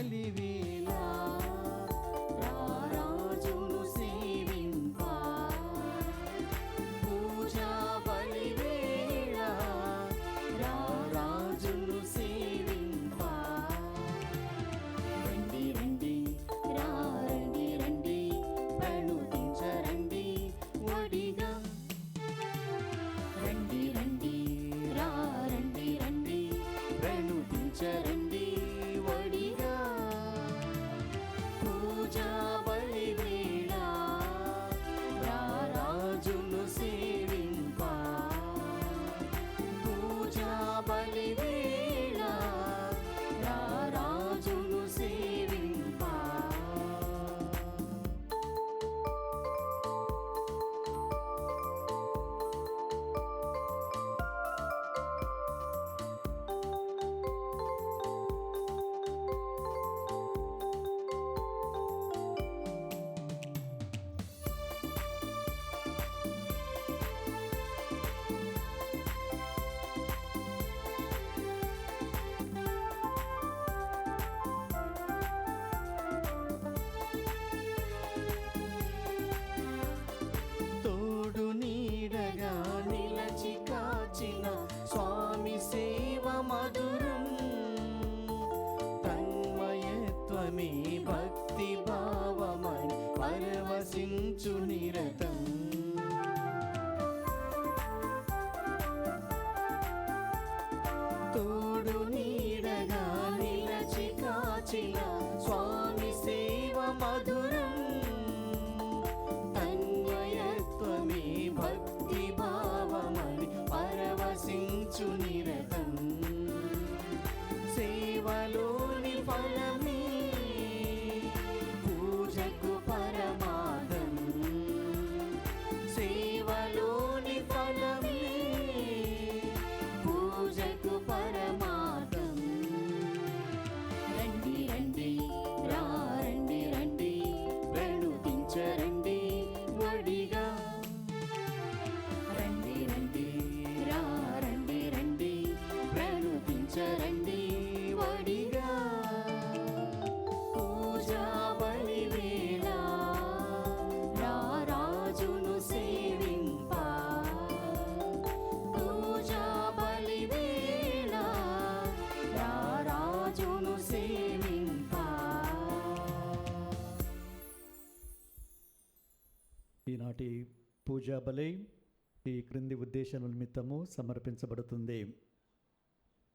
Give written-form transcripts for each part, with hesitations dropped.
బలివేళ రారాజును సేవింప పూజా బలివేళ రారాజును సేవింప రండి రండి రండి రండి ప్రణుతించరండి ఒడిగా రండి రండి రండి రండి ప్రణుతించరండి ఒడిగా పూజా బలివేళ రారాజును సేవింప పూజా బలివేళ రారాజును సేవింప తోడు నీడగా నిలచి కాచిన స్వామి సేవ మధురం తన్మయత్వమే భక్తి భావమని పరవశించు నిరతం తోడు నీడగా నిలచి కాచిన స్వామి సేవ మధురం తన్మయత్వమే భక్తి భావమని పరవశించు నిరతం సేవలోని ఫలమే పూజకు పరమార్థం సేవలోని ఫలమే పూజకు పరమార్థం రండి రండి రండి రండి ప్రణుతించరండి ఒడిగా రండి రండి రండి రండి ప్రణుతించరండి ఒడిగా పూజా బలివేళ రారాజును సేవింప పూజా బలివేళ రారాజును సేవింప ఈనాటి పూజా బలి ఈ క్రింది ఉద్దేశాల నిమిత్తము సమర్పించబడుతుంది.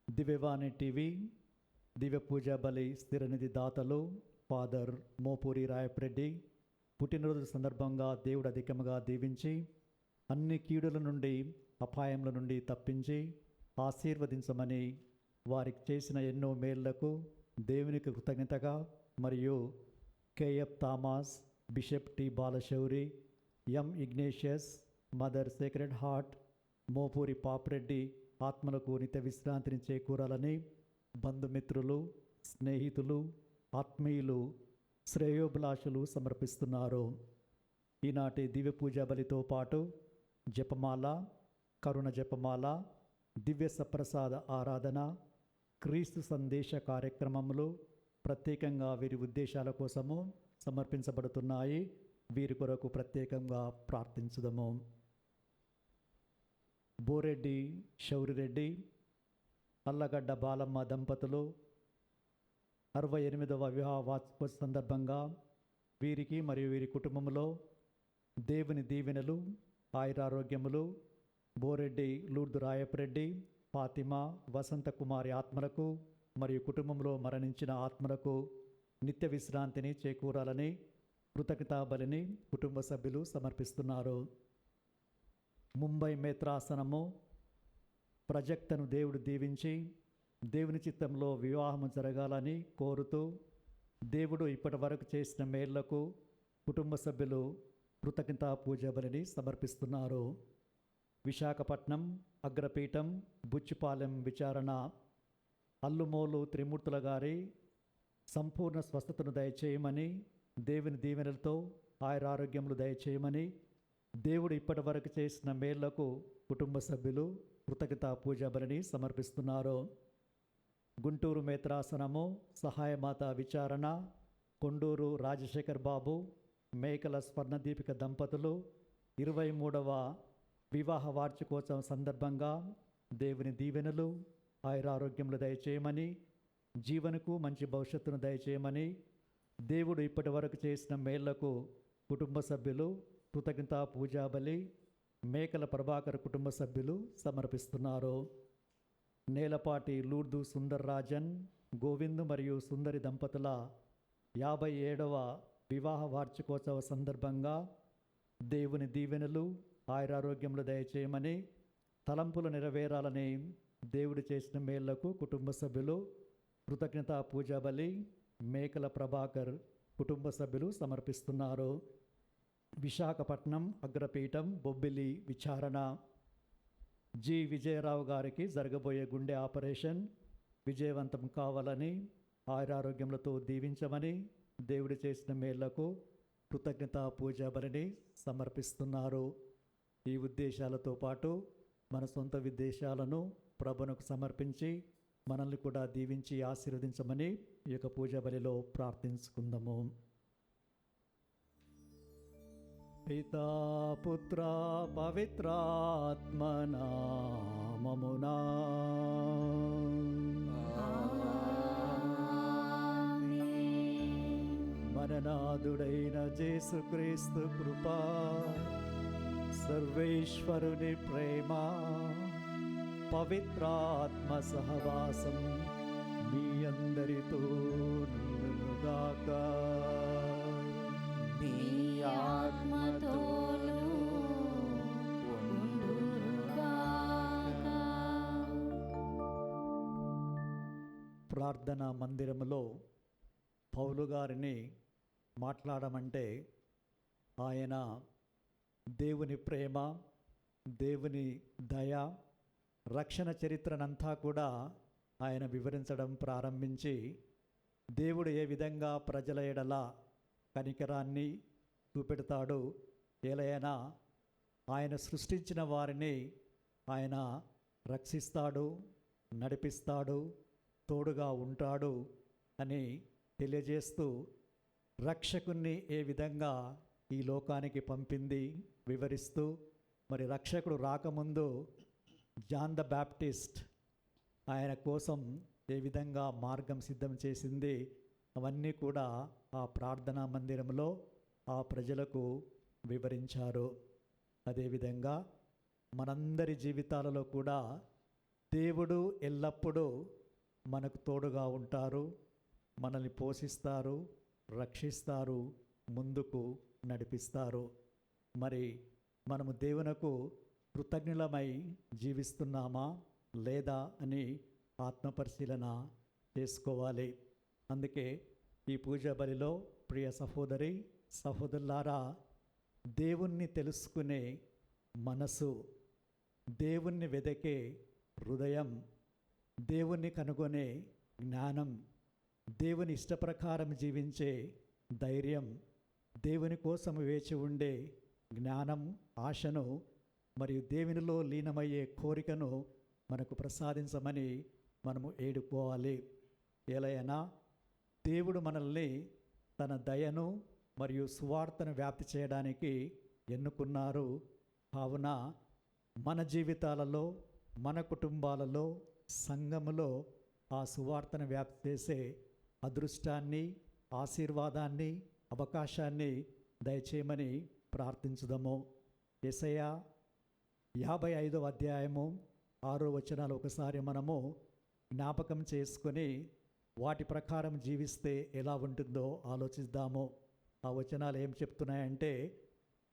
దివ్యవాణి టీవీ దివ్య పూజా బలి స్థిరనిధి దాతలు ఫాదర్ మోపూరి రాయప్రెడ్డి పుట్టినరోజు సందర్భంగా దేవుడు అధికంగా దీవించి అన్ని కీడుల నుండి అపాయముల నుండి తప్పించి ఆశీర్వదించమని వారికి చేసిన ఎన్నో మేళ్లకు దేవునికి కృతజ్ఞతగా మరియు K F Thomas, bishop T Balashowri, M Ignatius, mother sacred heart, Mopuri Papireddy ఆత్మలకు నిత్య విశ్రాంతిని చేకూరాలని బంధుమిత్రులు, స్నేహితులు, ఆత్మీయులు, శ్రేయోభిలాషులు సమర్పిస్తున్నారు. ఈనాటి దివ్య పూజా బలితో పాటు జపమాల, కరుణ జపమాల, దివ్య సప్రసాద ఆరాధన, క్రీస్తు సందేశ కార్యక్రమములు ప్రత్యేకంగా వీరి ఉద్దేశాల కోసము సమర్పించబడుతున్నాయి. వీరి కొరకు ప్రత్యేకంగా ప్రార్థించుదము. బోరెడ్డి శౌరిరెడ్డి, అల్లగడ్డ బాలమ్మ దంపతులు 68వ వివాహ వార్షికోత్సవ సందర్భంగా వీరికి మరియు వీరి కుటుంబంలో దేవుని దీవెనలు, ఆయురారోగ్యములు, బోరెడ్డి లూర్దు రాయపరెడ్డి, ఫాతిమా, వసంత కుమారి ఆత్మలకు మరియు కుటుంబంలో మరణించిన ఆత్మలకు నిత్య విశ్రాంతిని చేకూరాలని కృతజ్ఞతా బలిని కుటుంబ సభ్యులు సమర్పిస్తున్నారు. ముంబై మేత్రాసనము ప్రజక్తను దేవుడు దీవించి దేవుని చిత్తంలో వివాహము జరగాలని కోరుతూ దేవుడు ఇప్పటి వరకు చేసిన మేళ్లకు కుటుంబ సభ్యులు కృతజ్ఞతా పూజ బలిని సమర్పిస్తున్నారు. విశాఖపట్నం అగ్రపీఠం బుచ్చిపాలెం విచారణ అల్లుమోలు త్రిమూర్తుల గారి సంపూర్ణ స్వస్థతను దయచేయమని, దేవుని దీవెనలతో ఆయురారోగ్యములు దయచేయమని దేవుడు ఇప్పటి వరకు చేసిన మేళ్లకు కుటుంబ సభ్యులు కృతజ్ఞతా పూజా బలిని సమర్పిస్తున్నారు. గుంటూరు మేత్రాసనము సహాయమాత విచారణ, కొండూరు రాజశేఖర్ బాబు, మేకల స్వర్ణదీపిక దంపతులు 23వ వివాహ వార్షికోత్సవం సందర్భంగా దేవుని దీవెనలు, ఆయురారోగ్యములు దయచేయమని, జీవనకు మంచి భవిష్యత్తును దయచేయమని, దేవుడు ఇప్పటి వరకు చేసిన మేళ్లకు కుటుంబ సభ్యులు కృతజ్ఞతా పూజాబలి మేకల ప్రభాకర్ కుటుంబ సభ్యులు సమర్పిస్తున్నారు. నేలపాటి లూర్దు సుందర్ రాజన్, గోవింద్ మరియు సుందరి దంపతుల 57వ వివాహ వార్షికోత్సవ సందర్భంగా దేవుని దీవెనలు, ఆయురారోగ్యములు దయచేయమని, తలంపులు నెరవేరాలని దేవుడు చేసిన మేళ్లకు కుటుంబ సభ్యులు కృతజ్ఞతా పూజాబలి మేకల ప్రభాకర్ కుటుంబ సభ్యులు సమర్పిస్తున్నారు. విశాఖపట్నం అగ్రపీఠం బొబ్బిలి విచారణ జి. విజయరావు గారికి జరగబోయే గుండె ఆపరేషన్ విజయవంతం కావాలని, ఆయురారోగ్యములతో దీవించమని దేవుడు చేసిన మేళ్లకు కృతజ్ఞతా పూజాబలిని సమర్పిస్తున్నారు. ఈ ఉద్దేశాలతో పాటు మన సొంత ఉద్దేశాలను ప్రభువునకు సమర్పించి మనల్ని కూడా దీవించి ఆశీర్వదించమని ఈ యొక్క పూజా బలిలో ప్రార్థించుకుందాము. పితా పుత్ర పవిత్రాత్మ నామమునా మననాథుడైన యేసుక్రీస్తు కృపా, సర్వేశ్వరుని ప్రేమ, పవిత్రాత్మ సహవాసం మీ అందరితో నిలునుగాక. మీ ఆత్మతోను ఉండునుగాక. ప్రార్థనా మందిరములో పౌలు గారిని మాట్లాడమంటే ఆయన దేవుని ప్రేమ, దేవుని దయ, రక్షణ చరిత్రనంతా కూడా ఆయన వివరించడం ప్రారంభించి, దేవుడు ఏ విధంగా ప్రజల ఎడల కనికరాన్ని చూపెడతాడు, ఎలైనా ఆయన సృష్టించిన వారిని ఆయన రక్షిస్తాడు, నడిపిస్తాడు, తోడుగా ఉంటాడు అని తెలియజేస్తూ రక్షకుణ్ణి ఏ విధంగా ఈ లోకానికి పంపింది వివరిస్తూ, మరి రక్షకుడు రాకముందు జాన్ ద బ్యాప్టిస్ట్ ఆయన కోసం ఏ విధంగా మార్గం సిద్ధం చేసింది, అవన్నీ కూడా ఆ ప్రార్థనా మందిరంలో ఆ ప్రజలకు వివరించారు. అదేవిధంగా మనందరి జీవితాలలో కూడా దేవుడు ఎల్లప్పుడూ మనకు తోడుగా ఉంటారు, మనల్ని పోషిస్తారు, రక్షిస్తారు, ముందుకు నడిపిస్తారు. మరి మనము దేవునకు కృతజ్ఞులమై జీవిస్తున్నామా లేదా అని ఆత్మపరిశీలన చేసుకోవాలి. అందుకే ఈ పూజా బలిలో ప్రియ సహోదరి సహోదరులారా, దేవుణ్ణి తెలుసుకునే మనసు, దేవుణ్ణి వెదకే హృదయం, దేవుణ్ణి కనుగొనే జ్ఞానం, దేవుని ఇష్టప్రకారం జీవించే ధైర్యం, దేవుని కోసం వేచి ఉండే జ్ఞానం, ఆశను మరియు దేవునిలో లీనమయ్యే కోరికను మనకు ప్రసాదించమని మనము ఏడుకోవాలి. ఎలైనా దేవుడు మనల్ని తన దయను మరియు సువార్తను వ్యాప్తి చేయడానికి ఎన్నుకున్నారు. కావున మన జీవితాలలో, మన కుటుంబాలలో, సంఘములో ఆ సువార్తను వ్యాప్తి చేసే అదృష్టాన్ని, ఆశీర్వాదాన్ని, అవకాశాన్ని దయచేయమని ప్రార్థించుదాము. యెషయా 55వ అధ్యాయము 6వ వచనాలు ఒకసారి మనము జ్ఞాపకం చేసుకొని వాటి ప్రకారం జీవిస్తే ఎలా ఉంటుందో ఆలోచిద్దాము. ఆ వచనాలు ఏం చెప్తున్నాయంటే,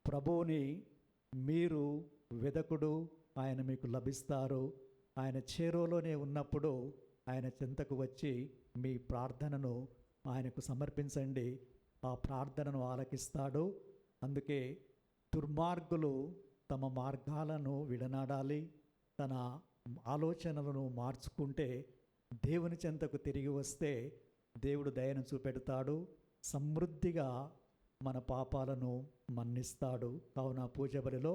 ప్రభువుని మీరు వెదకుడు, ఆయన మీకు లభిస్తారు, ఆయన చేరువలోనే ఉన్నప్పుడు ఆయన చెంతకు వచ్చి మీ ప్రార్థనను ఆయనకు సమర్పించండి, ఆ ప్రార్థనను ఆలకిస్తాడు. అందుకే దుర్మార్గులు తమ మార్గాలను విడనాడాలి, తన ఆలోచనలను మార్చుకుంటే, దేవుని చెంతకు తిరిగి వస్తే దేవుడు దయను చూపెడతాడు, సమృద్ధిగా మన పాపాలను మన్నిస్తాడు. కావున పూజ బలిలో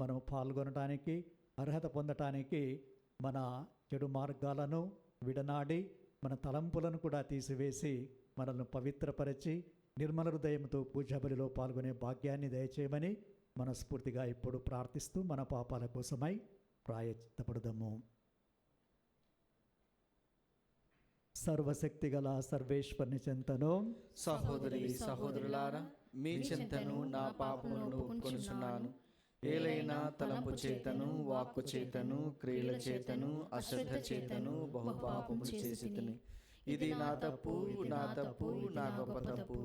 మనం పాల్గొనడానికి, అర్హత పొందటానికి మన చెడు మార్గాలను విడనాడి మన తలంపులను కూడా తీసివేసి మనల్ని పవిత్రపరిచి నిర్మల హృదయంతో పూజాబలిలో పాల్గొనే భాగ్యాన్ని దయచేయమని మనస్ఫూర్తిగా ఇప్పుడు ప్రార్థిస్తూ మన పాపాల కోసమై ప్రాయచిత్తపడదాము. సర్వశక్తిగల సర్వేశ్వరుని చెంతను సహోదరి సహోదరులారా, మీ చెంతను నా పాపములను ఒప్పుకొనుచున్నాను. ఏలైనా తలంపు చేతను, వాక్కు చేతను, క్రియల చేతను, అశ్రద్ధ చేతను బహుపాపము చేసితిని. ఇది నా తప్పు, నా గొప్ప తప్పు.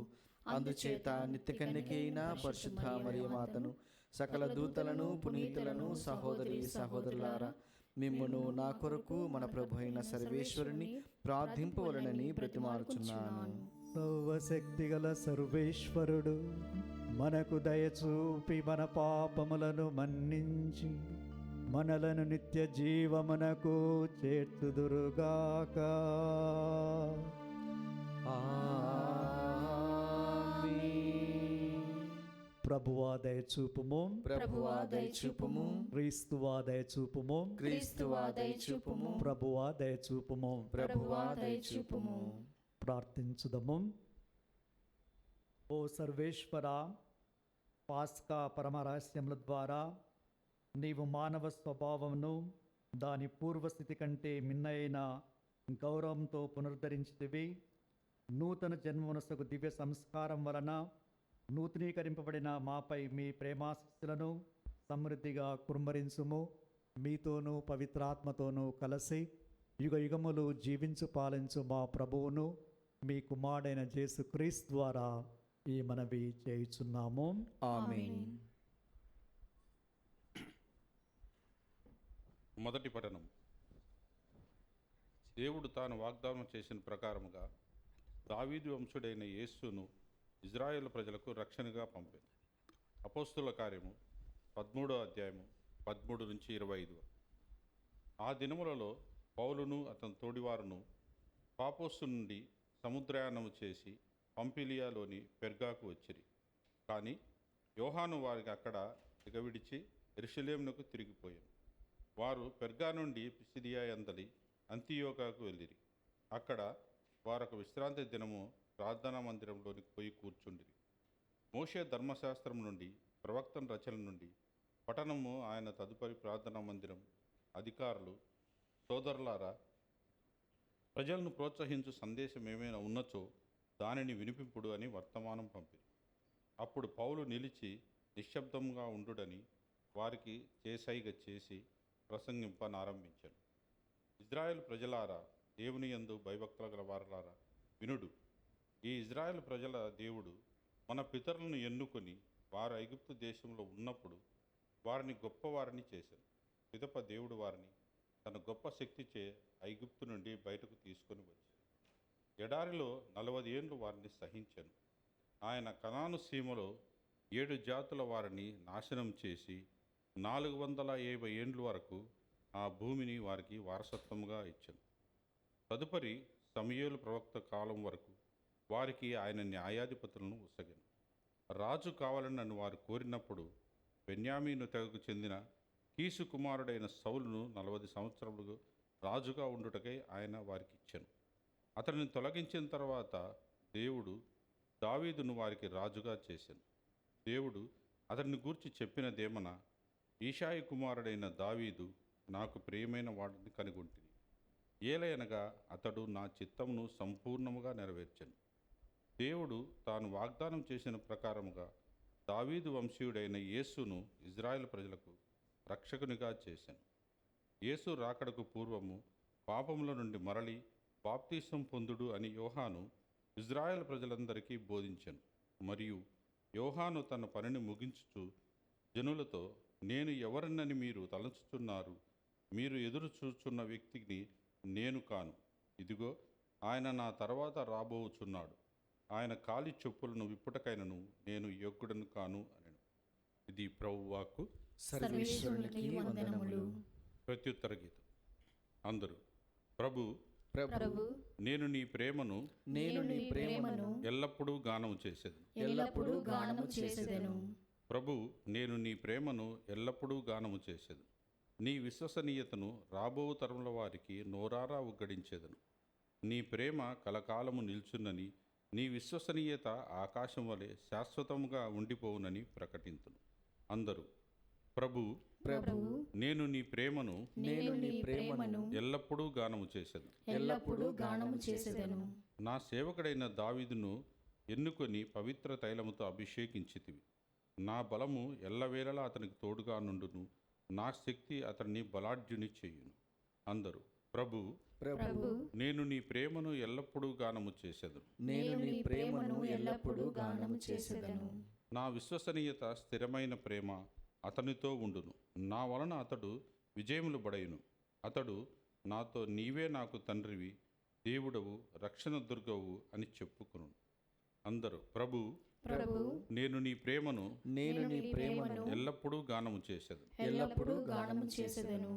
అందుచేత నిత్యకన్యకైన పరిశుద్ధ మరియ మాతను, సకల దూతలను, పునీతులను, సహోదరి సహోదరులారా, మిమ్మును నా కొరకు మన ప్రభు అయిన సర్వేశ్వరుని ప్రార్థింపవలనని బ్రతిమాలుచున్నాను. సర్వశక్తిగల సర్వేశ్వరుడు మనకు దయచూపి మన పాపములను మన్నించి మనలను నిత్య జీవమునకు చేర్చుదురుగాక. ప్రభువా దయచూపుము, ప్రభువా దయచూపుము, క్రీస్తువా దయచూపుము, క్రీస్తువా దయచూపుము, ప్రభువా దయచూపుము. ప్రభువా దయచూపుము. ప్రార్థించుదము. ఓ సర్వేశ్వర, పాస్కా పరమరహస్యముల ద్వారా నీవు మానవ స్వభావమును దాని పూర్వస్థితి కంటే మిన్నైన గౌరవంతో పునరుద్ధరించితివి. నూతన జన్మనసకు దివ్య సంస్కారం వలన నూతనీకరింపబడిన మాపై మీ ప్రేమాశిస్సులను సమృద్ధిగా కుమ్మరించుము. మీతోనూ పవిత్రాత్మతోనూ కలిసి యుగ యుగములు జీవించు పాలించు మా ప్రభువును మీ కుమారుడైన యేసుక్రీస్తు ద్వారా ఈ మనవి చేయుచున్నాము. ఆమేన్. మొదటి పఠనం. దేవుడు తాను వాగ్దానం చేసిన ప్రకారముగా దావీదు వంశుడైన యేసును ఇజ్రాయేలు ప్రజలకు రక్షణగా పంపింది. అపోస్తుల కార్యము 13వ అధ్యాయము 13 నుంచి 25. ఆ దినములలో పౌలును అతని తోడివారును పాపోసు నుండి సముద్రయానము చేసి పంపిలియాలోని పెర్గాకు వచ్చిరి. కానీ యోహాను వారికి అక్కడ దిగవిడిచి యెరూషలేమునకు తిరిగిపోయాను. వారు పెర్గా నుండి పిసిదియా యందలి అంతియోకాకు వెళ్ళిరి. అక్కడ వారొక విశ్రాంతి దినము ప్రార్థనా మందిరంలోనికి పోయి కూర్చుండిరి. మోషే ధర్మశాస్త్రం నుండి, ప్రవక్తల రచన నుండి పఠనము ఆయన తదుపరి ప్రార్థనా మందిరం అధికారులు, సోదరులారా, ప్రజలను ప్రోత్సహించు సందేశం ఏమైనా ఉన్నచో దానిని వినిపింపుడు అని వర్తమానం పంపిరి. అప్పుడు పౌలు నిలిచి నిశ్శబ్దంగా ఉండుడని వారికి చేసైగ చేసి ప్రసంగింపనారంభించాను. ఇజ్రాయెల్ ప్రజలారా, దేవుని యందు భయభక్తులు గల వారలారా, వినుడు. ఈ ఇజ్రాయెల్ ప్రజల దేవుడు మన పితరులను ఎన్నుకొని వారు ఐగుప్తు దేశంలో ఉన్నప్పుడు వారిని గొప్పవారిని చేశాను. పిదప దేవుడు వారిని తన గొప్ప శక్తిచే ఐగుప్తు నుండి బయటకు తీసుకొని వచ్చాను. ఎడారిలో 40 ఏండ్లు వారిని సహించాను. ఆయన కనాను సీమలో 7 జాతుల వారిని నాశనం చేసి 450 ఏండ్ల వరకు ఆ భూమిని వారికి వారసత్వముగా ఇచ్చాను. తదుపరి సమూయేలు ప్రవక్త కాలం వరకు వారికి ఆయన న్యాయాధిపతులను ఉసగాను. రాజు కావాలని వారు కోరినప్పుడు బెన్యామీను తెగకు చెందిన కీసు కుమారుడైన సౌలును 40 సంవత్సరములు రాజుగా ఉండుటకై ఆయన వారికి ఇచ్చాను. అతనిని తొలగించిన తర్వాత దేవుడు దావీదును వారికి రాజుగా చేశాను. దేవుడు అతన్ని గూర్చి చెప్పినదేమన, ఈషాయి కుమారుడైన దావీదు నాకు ప్రియమైన వాడిని కనుగొంటిని. ఏలయనగా అతడు నా చిత్తమును సంపూర్ణముగా నెరవేర్చెను. దేవుడు తాను వాగ్దానం చేసిన ప్రకారముగా దావీదు వంశీయుడైన యేసును ఇజ్రాయెల్ ప్రజలకు రక్షకునిగా చేశాను. యేసు రాకడకు పూర్వము పాపముల నుండి మరలి బాప్తీసం పొందుడు అని యోహాను ఇజ్రాయెల్ ప్రజలందరికీ బోధించెను. మరియు యోహాను తన పనిని ముగించుచు జనులతో, నేను ఎవరినని మీరు తలంచుచున్నారు? మీరు ఎదురు చూచున్న వ్యక్తిని నేను కాను. ఇదిగో, ఆయన నా తర్వాత రాబోచున్నాడు. ఆయన కాలి చెప్పులను విప్పుటకైనను నేను యోగ్యుడను కాను అనెను. ఇది ప్రభువు వాక్కు. సర్వేశ్వరునికి వందనములు. ప్రత్యుత్తర గీతం. అందరూ ప్రభు ప్రభు, నేను నీ ప్రేమను ఎల్లప్పుడూ గానము చేసేదను. ఎల్లప్పుడూ గానము చేసేదను. ప్రభు, నేను నీ ప్రేమను ఎల్లప్పుడూ గానము చేసేదను. నీ విశ్వసనీయతను రాబో తరముల వారికి నోరారా ఉగ్గడించేదను. నీ ప్రేమ కలకాలము నిల్చున్నని, నీ విశ్వసనీయత ఆకాశం వలె శాశ్వతముగా ఉండిపోవునని ప్రకటింతును. అందరూ ప్రభు, ప్రభువు, నేను నీ ప్రేమను నేను నీ ప్రేమను ఎల్లప్పుడూ గానము చేసేది. ఎల్లప్పుడూ గానము చేసేదను. నా సేవకుడైన దావీదును ఎన్నుకొని పవిత్ర తైలముతో అభిషేకించితివి. నా బలము ఎల్లవేళలా అతనికి తోడుగా నుండును, నా శక్తి అతన్ని బలాఢ్యుని చేయును. అందరూ ప్రభు, ప్రభు, నేను నీ ప్రేమను ఎల్లప్పుడూ గానము చేసేదను. నేను నీ ప్రేమను ఎల్లప్పుడూ గానము చేసేదను. నా విశ్వసనీయత స్థిరమైన ప్రేమ అతనితో ఉండును. నా వలన అతడు విజయములు బడయును. అతడు నాతో, నీవే నాకు తండ్రివి, దేవుడవు, రక్షణ దుర్గవు అని చెప్పుకును. అందరూ ప్రభు, ప్రభు, నేను నీ ప్రేమను నేను నీ ప్రేమను ఎల్లప్పుడూ గానము చేసేదను. ఎల్లప్పుడూ గానము చేసేదను.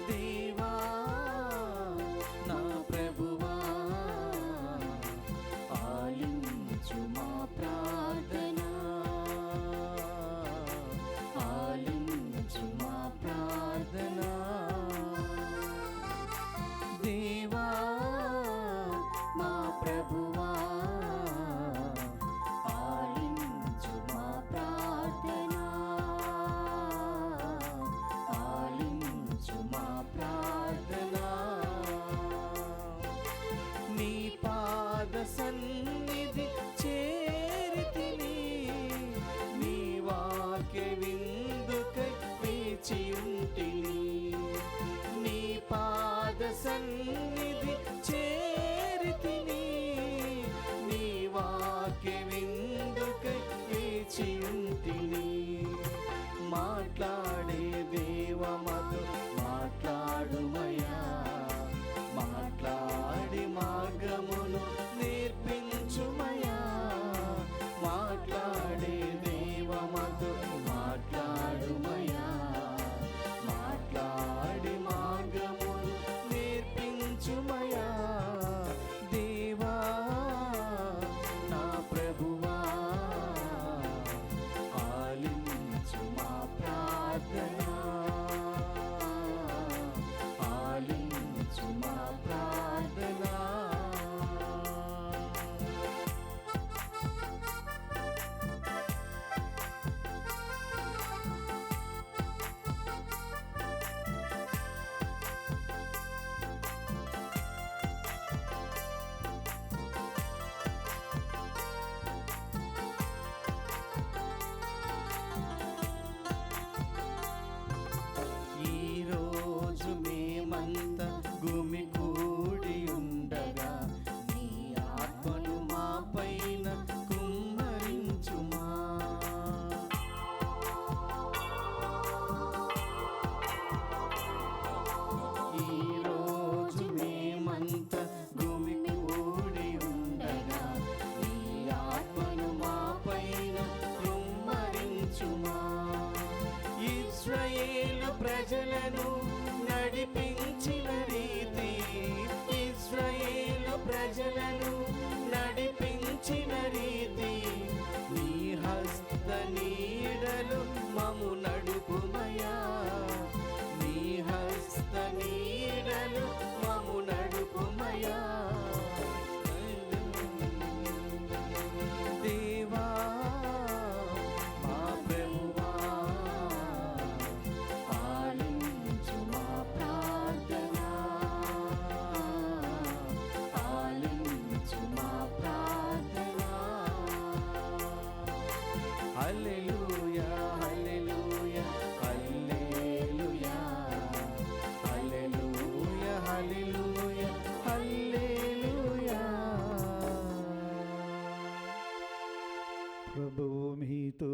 దేవా నా ప్రభువా, ఆలించు మా ప్రార్థన, ఆలించు మా ప్రార్థన. దేవా మా ప్రభువా, ఆలించు మా ప్రార్థన, ఆలించు మా ప్రార్థన. నీ పాద సన్నిధి చేరితిని, నీ వాక్య విందుకై వేచి ఉంటిని. నీ పాద సన్నిధి చేరితిని, నీ వాక్య విందుకై వేచి ఉంటిని. మాట్లాడే దేవమతో మాట్లాడుమయా, మాట్లాడి మార్గమును నేర్పించుమయా. మాట్లాడే దేవమతో మాట్లాడుమయా, మాట్లాడి మార్గమును నేర్పించుమయా. దేవా నా ప్రభువా, ఆలించు మా ప్రార్థన, ఆలించు మా ప్రార్థన. ఈరోజు మేమంతా గుమికూడి ఉండగా, నీ ఆత్మను మా పైన కుమ్మరించుమా. ఈరోజు మేమంతా గుమికూడి ఉండగా, నీ ఆత్మను మా పైన కుమ్మరించుమా. ఇశ్రాయేలు ప్రజలను నడిపించిన రీతి, ఇశ్రాయేలు ప్రజలను నడిపించిన రీతి, నీ హస్త నీడలు మము నడుపుమయా, నీ హస్త నీడలు మము నడుపుమయా. దేవా మా ప్రభువా, ఆలించు మా ప్రార్థన, ఆలించు మా ప్రార్థన. హల్లెలూయా, హల్లెలూయా, హల్లెలూయా, హల్లెలూయా, హల్లెలూయా, హల్లెలూయా. ప్రభువు మీతో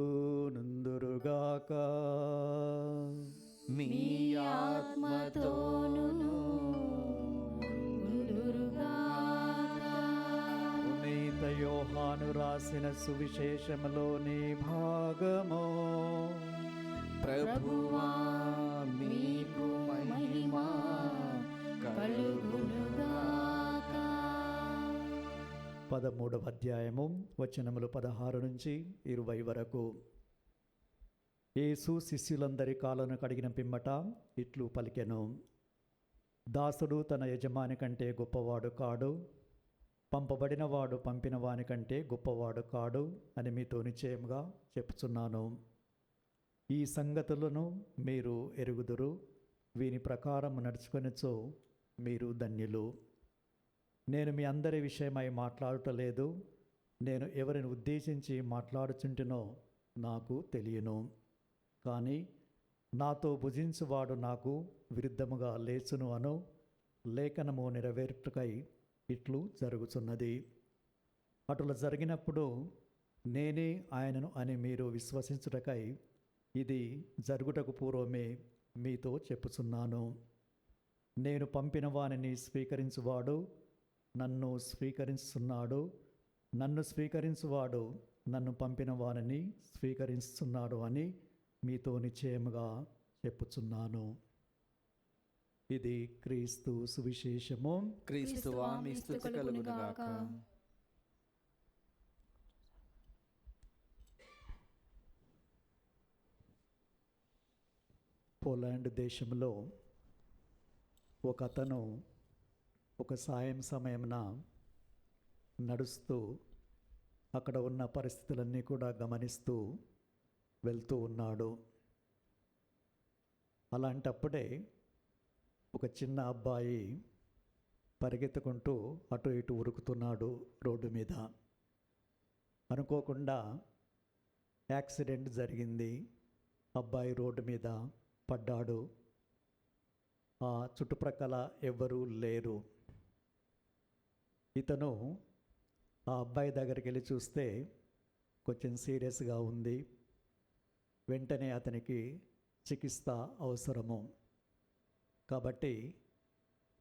నుందురుగాక. మీ ఆత్మతోను ఉండురుగాక. యోహాను రాసిన సువిశేషములోని భాగము. ప్రభువా మీకు మహిమ కలుగునుగాక. 13వ అధ్యాయము వచనములు 16 నుంచి 20 వరకు. యేసు శిష్యులందరి కాళ్ళను కడిగిన పిమ్మట ఇట్లు పలికెను: దాసుడు తన యజమాని కంటే గొప్పవాడు కాడు, పంపబడినవాడు పంపిన వాని కంటే గొప్పవాడు కాడు అని మీతో నిశ్చయముగా చెప్పుచున్నాను. ఈ సంగతులను మీరు ఎరుగుదురు, వీని ప్రకారం నడుచుకొనిచో మీరు ధన్యులు. నేను మీ అందరి విషయమై మాట్లాడటలేదు, నేను ఎవరిని ఉద్దేశించి మాట్లాడుచుంటునో నాకు తెలియను. కానీ నాతో భుజించువాడు నాకు విరుద్ధముగా లేచును అను లేఖనము నెరవేర్చుటకై ఇట్లు జరుగుతున్నది. అటుల జరిగినప్పుడు నేనే ఆయనను అని మీరు విశ్వసించుటకై ఇది జరుగుటకు పూర్వమే మీతో చెప్పుచున్నాను. నేను పంపిన వానిని స్వీకరించువాడు నన్ను స్వీకరిస్తున్నాడు, నన్ను స్వీకరించువాడు నన్ను పంపిన వానిని స్వీకరిస్తున్నాడు అని మీతో నిశ్చయముగా చెప్పుచున్నాను. ఇది క్రీస్తు సువిశేషము. క్రీస్తువా మీ స్తుతి కలుగునుగాక. పోలాండ్ దేశంలో ఒక అతను ఒక సాయం సమయమున నడుస్తూ అక్కడ ఉన్న పరిస్థితులన్నీ కూడా గమనిస్తూ వెళ్తూ ఉన్నాడు. అలాంటప్పుడే ఒక చిన్న అబ్బాయి పరిగెత్తుకుంటూ అటు ఇటు ఉరుకుతున్నాడు రోడ్డు మీద. అనుకోకుండా యాక్సిడెంట్ జరిగింది. అబ్బాయి రోడ్డు మీద పడ్డాడు. ఆ చుట్టుప్రక్కల ఎవ్వరూ లేరు. ఇతను ఆ అబ్బాయి దగ్గరికి వెళ్ళి చూస్తే కొంచెం సీరియస్గా ఉంది. వెంటనే అతనికి చికిత్స అవసరము కాబట్టి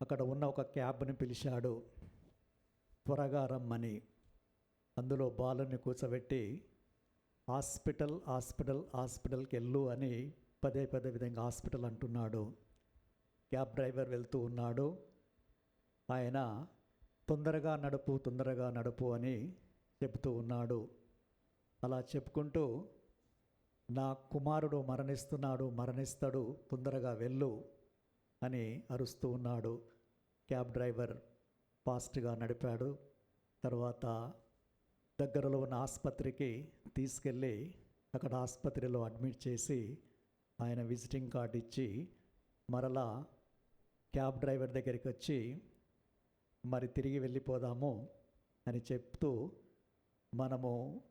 అక్కడ ఉన్న ఒక క్యాబ్ని పిలిచాడు, త్వరగా రమ్మని. అందులో బాలుని కూర్చోబెట్టి హాస్పిటల్కి వెళ్ళు అని పదే విధంగా హాస్పిటల్ అంటున్నాడు. క్యాబ్ డ్రైవర్ వెళ్తూ ఉన్నాడు. ఆయన తొందరగా నడుపు అని చెబుతూ ఉన్నాడు. అలా చెప్పుకుంటూ నా కుమారుడు మరణిస్తాడు, తొందరగా వెళ్ళు అని అరుస్తూ ఉన్నాడు. క్యాబ్ డ్రైవర్ ఫాస్ట్గా నడిపాడు. తర్వాత దగ్గరలో ఉన్న ఆసుపత్రికి తీసుకెళ్ళి అక్కడ ఆసుపత్రిలో అడ్మిట్ చేసి ఆయన విజిటింగ్ కార్డు ఇచ్చి మరలా క్యాబ్ డ్రైవర్ దగ్గరికి వచ్చి మరి తిరిగి వెళ్ళిపోదాము అని చెప్తూ,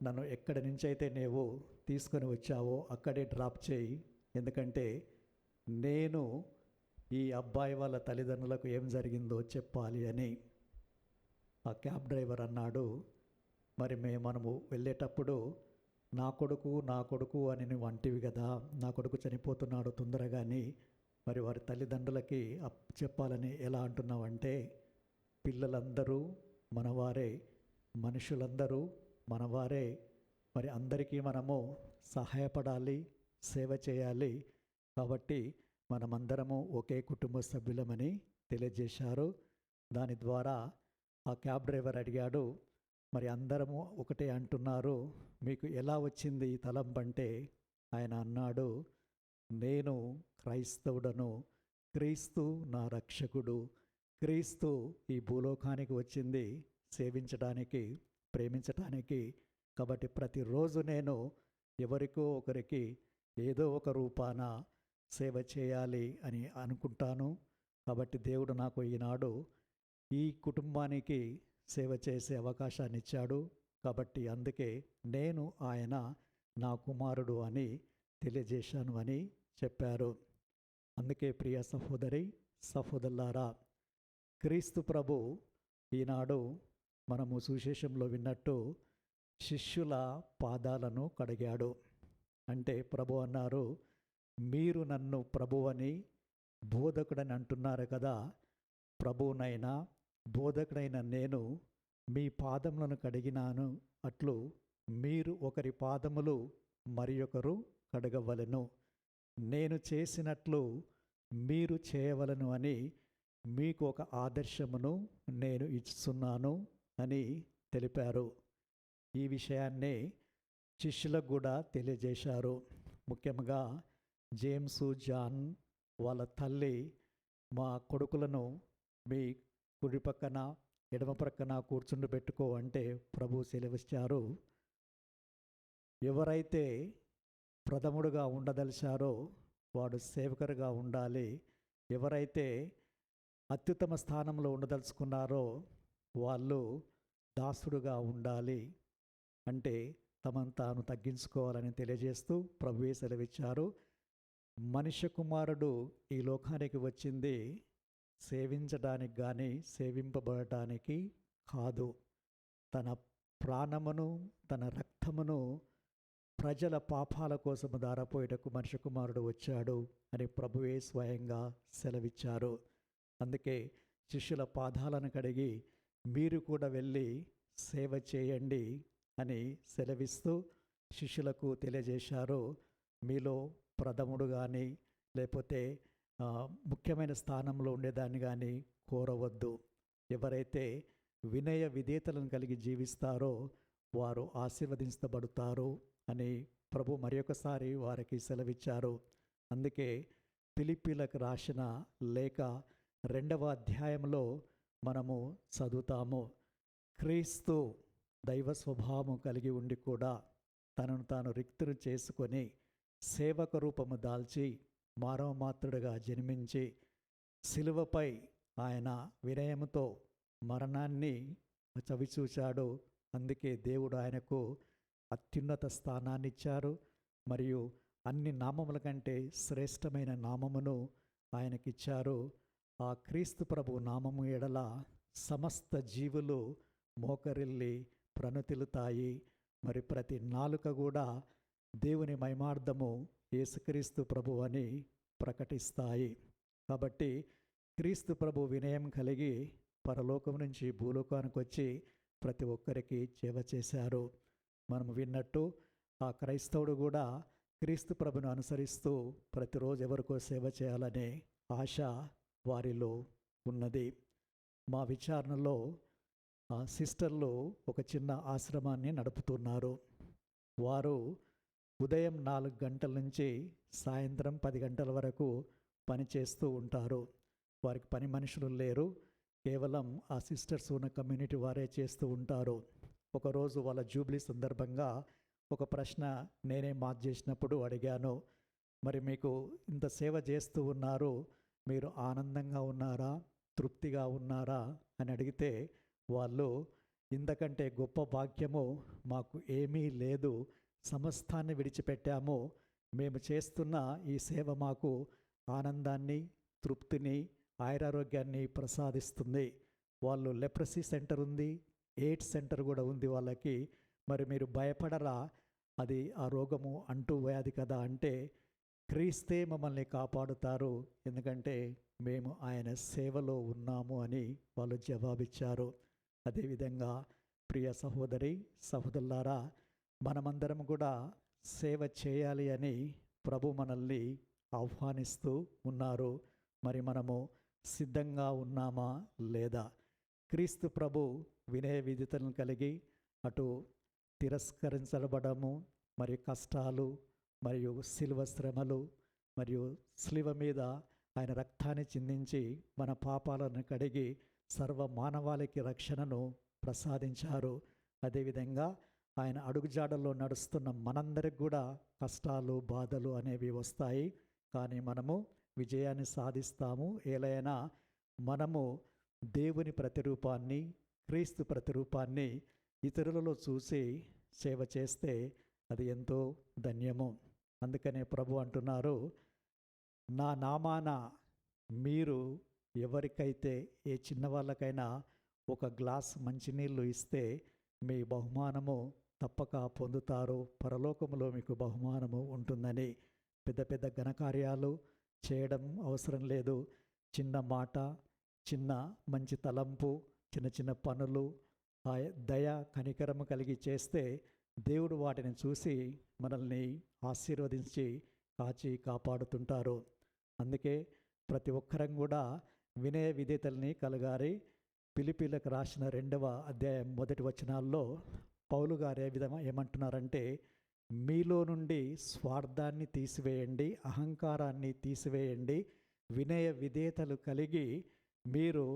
నన్ను ఎక్కడి నుంచి అయితే నీవు తీసుకొని వచ్చావో అక్కడే డ్రాప్ చేయి, ఎందుకంటే నేను ఈ అబ్బాయి వాళ్ళ తల్లిదండ్రులకు ఏం జరిగిందో చెప్పాలి అని ఆ క్యాబ్ డ్రైవర్ అన్నాడు. మరి మనము వెళ్ళేటప్పుడు నా కొడుకు అని నువ్వు అంటివి కదా, నా కొడుకు చనిపోతున్నాడు తొందరగాని, మరి వారి తల్లిదండ్రులకి చెప్పాలని ఎలా అంటున్నావంటే, పిల్లలందరూ మనవారే, మనుషులందరూ మనవారే, మరి అందరికీ మనము సహాయపడాలి, సేవ చేయాలి, కాబట్టి మనమందరము ఒకే కుటుంబ సభ్యులమని తెలియజేశారు. దాని ద్వారా ఆ క్యాబ్ డ్రైవర్ అడిగాడు, మరి అందరము ఒకటే అంటున్నారు, మీకు ఎలా వచ్చింది ఈ తలంపంటే ఆయన అన్నాడు, నేను క్రైస్తవుడను, క్రీస్తు నా రక్షకుడు, క్రీస్తు ఈ భూలోకానికి వచ్చింది సేవించడానికి, ప్రేమించడానికి. కాబట్టి ప్రతిరోజు నేను ఎవరికో ఒకరికి ఏదో ఒక రూపాన సేవ చేయాలి అని అనుకుంటాను. కాబట్టి దేవుడు నాకు ఈనాడు ఈ కుటుంబానికి సేవ చేసే అవకాశాన్ని ఇచ్చాడు. కాబట్టి అందుకే నేను ఆయన నా కుమారుడు అని తెలియజేశాను అని చెప్పారు. అందుకే ప్రియ సహోదరులారా, క్రీస్తు ప్రభు ఈనాడు మనము సువిశేషంలో విన్నట్టు శిష్యుల పాదాలను కడిగాడు. అంటే ప్రభు అన్నారు, మీరు నన్ను ప్రభువని బోధకుడని అంటున్నారు కదా, ప్రభువునైనా బోధకుడైన నేను మీ పాదములను కడిగినాను అట్లు మీరు ఒకరి పాదములు మరి ఒకరు కడగవలెను. నేను చేసినట్లు మీరు చేయవలను అని మీకు ఒక ఆదర్శమును నేను ఇస్తున్నాను అని తెలిపారు. ఈ విషయాన్నే శిష్యులకు కూడా తెలియజేశారు. ముఖ్యంగా జేమ్సు, జాన్ వాళ్ళ తల్లి, మా కొడుకులను మీ కుడి పక్కన ఎడమ ప్రక్కన కూర్చుండబెట్టుకో అంటే ప్రభు సెలవిచ్చారు. ఎవరైతే ప్రథముడుగా ఉండదలిచారో వాడు సేవకురుగా ఉండాలి. ఎవరైతే అత్యుత్తమ స్థానంలో ఉండదలుచుకున్నారో వాళ్ళు దాసుడుగా ఉండాలి. అంటే తమను తాను తగ్గించుకోవాలని తెలియజేస్తూ ప్రభువే సెలవిచ్చారు. మనుష్య కుమారుడు ఈ లోకానికి వచ్చింది సేవించడానికి కానీ సేవింపబడటానికి కాదు. తన ప్రాణమును తన రక్తమును ప్రజల పాపాల కోసము ధారపోయేటకు మనుష్య కుమారుడు వచ్చాడు అని ప్రభువే స్వయంగా సెలవిచ్చారు. అందుకే శిష్యుల పాదాలను కడిగి మీరు కూడా వెళ్ళి సేవ చేయండి అని సెలవిస్తూ శిష్యులకు తెలియజేశారు. మీలో ప్రథముడు కానీ లేకపోతే ముఖ్యమైన స్థానంలో ఉండేదాన్ని కానీ కోరవద్దు. ఎవరైతే వినయ విధేయతలను కలిగి జీవిస్తారో వారు ఆశీర్వదించబడతారు అని ప్రభు మరొకసారి వారికి సెలవిచ్చారు. అందుకే ఫిలిప్పీలకు రాసిన లేఖ 2వ అధ్యాయంలో మనము చదువుతాము. క్రీస్తు దైవ స్వభావం కలిగి ఉండి కూడా తనను తాను రిక్తును చేసుకొని సేవక రూపము దాల్చి మానవ మాత్రుడిగా జన్మించి శిలువపై ఆయన వినయముతో మరణాన్ని చవిచూచాడు. అందుకే దేవుడు ఆయనకు అత్యున్నత స్థానాన్ని ఇచ్చారు. మరియు అన్ని నామముల కంటే శ్రేష్టమైన నామమును ఆయనకిచ్చారు. ఆ క్రీస్తు ప్రభు నామము ఎడల సమస్త జీవులు మోకరిల్లి ప్రణతిల్లుతాయి. మరి ప్రతి నాలుక కూడా దేవుని మహిమార్థము యేసుక్రీస్తు ప్రభు అని ప్రకటిస్తాయి. కాబట్టి క్రీస్తు ప్రభు వినయం కలిగి పరలోకం నుంచి భూలోకానికి వచ్చి ప్రతి ఒక్కరికి సేవ చేశారు. మనం విన్నట్టు ఆ క్రైస్తవుడు కూడా క్రీస్తు ప్రభును అనుసరిస్తూ ప్రతిరోజు ఎవరికో సేవ చేయాలనే ఆశ వారిలో ఉన్నది. మా విచారణలో సిస్టర్లు ఒక చిన్న ఆశ్రమాన్ని నడుపుతున్నారు. వారు ఉదయం 4 గంటల నుంచి సాయంత్రం 10 గంటల వరకు పనిచేస్తూ ఉంటారు. వారికి పని మనుషులు లేరు. కేవలం ఆ సిస్టర్స్ ఉన్న కమ్యూనిటీ వారే చేస్తూ ఉంటారు. ఒకరోజు వాళ్ళ జూబ్లీ సందర్భంగా ఒక ప్రశ్న నేనే చేసినప్పుడు అడిగాను. మరి మీకు ఇంత సేవ చేస్తూ ఉన్నారు, మీరు ఆనందంగా ఉన్నారా, తృప్తిగా ఉన్నారా అని అడిగితే వాళ్ళు ఇంతకంటే గొప్ప భాగ్యము మాకు ఏమీ లేదు, సమస్తాన్ని విడిచిపెట్టాము, మేము చేస్తున్న ఈ సేవ మాకు ఆనందాన్ని, తృప్తిని, ఆయురారోగ్యాన్ని ప్రసాదిస్తుంది. వాళ్ళు లెప్రసీ సెంటర్ ఉంది, ఎయిడ్స్ సెంటర్ కూడా ఉంది వాళ్ళకి. మరి మీరు భయపడరా, అది ఆ రోగము అంటూ వ్యాధి కదా అంటే క్రీస్తే మమ్మల్ని కాపాడుతారు, ఎందుకంటే మేము ఆయన సేవలో ఉన్నాము అని వాళ్ళు జవాబిచ్చారు. అదేవిధంగా ప్రియ సహోదరి సహోదరులారా, మనమందరం కూడా సేవ చేయాలి అని ప్రభు మనల్ని ఆహ్వానిస్తూ ఉన్నారు. మరి మనము సిద్ధంగా ఉన్నామా లేదా? క్రీస్తు ప్రభు వినయ విధేయతలను కలిగి అటు తిరస్కరించబడము, మరియు కష్టాలు, మరియు శిలువ శ్రమలు, మరియు శిలువ మీద ఆయన రక్తాన్ని చిందించి మన పాపాలను కడిగి సర్వ మానవాళికి రక్షణను ప్రసాదించారు. అదేవిధంగా ఆయన అడుగుజాడల్లో నడుస్తున్న మనందరికి కూడా కష్టాలు, బాధలు అనేవి వస్తాయి. కానీ మనము విజయాన్ని సాధిస్తాము. ఏలైనా మనము దేవుని ప్రతిరూపాన్ని, క్రీస్తు ప్రతిరూపాన్ని ఇతరులలో చూసి సేవ చేస్తే అది ఎంతో ధన్యము. అందుకనే ప్రభు అంటున్నారు, నా నామాన మీరు ఎవరికైతే ఏ చిన్నవాళ్ళకైనా ఒక గ్లాస్ మంచినీళ్ళు ఇస్తే మీ బహుమానము తప్పక పొందుతారు, పరలోకములో మీకు బహుమానము ఉంటుందని. పెద్ద పెద్ద ఘనకార్యాలు చేయడం అవసరం లేదు. చిన్న మాట, చిన్న మంచి తలంపు, చిన్న చిన్న పనులు, ఆ దయ కనికరము కలిగి చేస్తే దేవుడు వాటిని చూసి మనల్ని ఆశీర్వదించి కాచి కాపాడుతుంటారు. అందుకే ప్రతి ఒక్కరం కూడా వినయ విధేయతల్ని కలగాలి. ఫిలిప్పీలకు రాసిన 2వ అధ్యాయం 1 వచనాల్లో పౌలు గారు ఏమంటున్నారంటే, మీలో నుండి స్వార్థాన్ని తీసివేయండి, అహంకారాన్ని తీసివేయండి, వినయ విధేయతలు కలిగి మీరు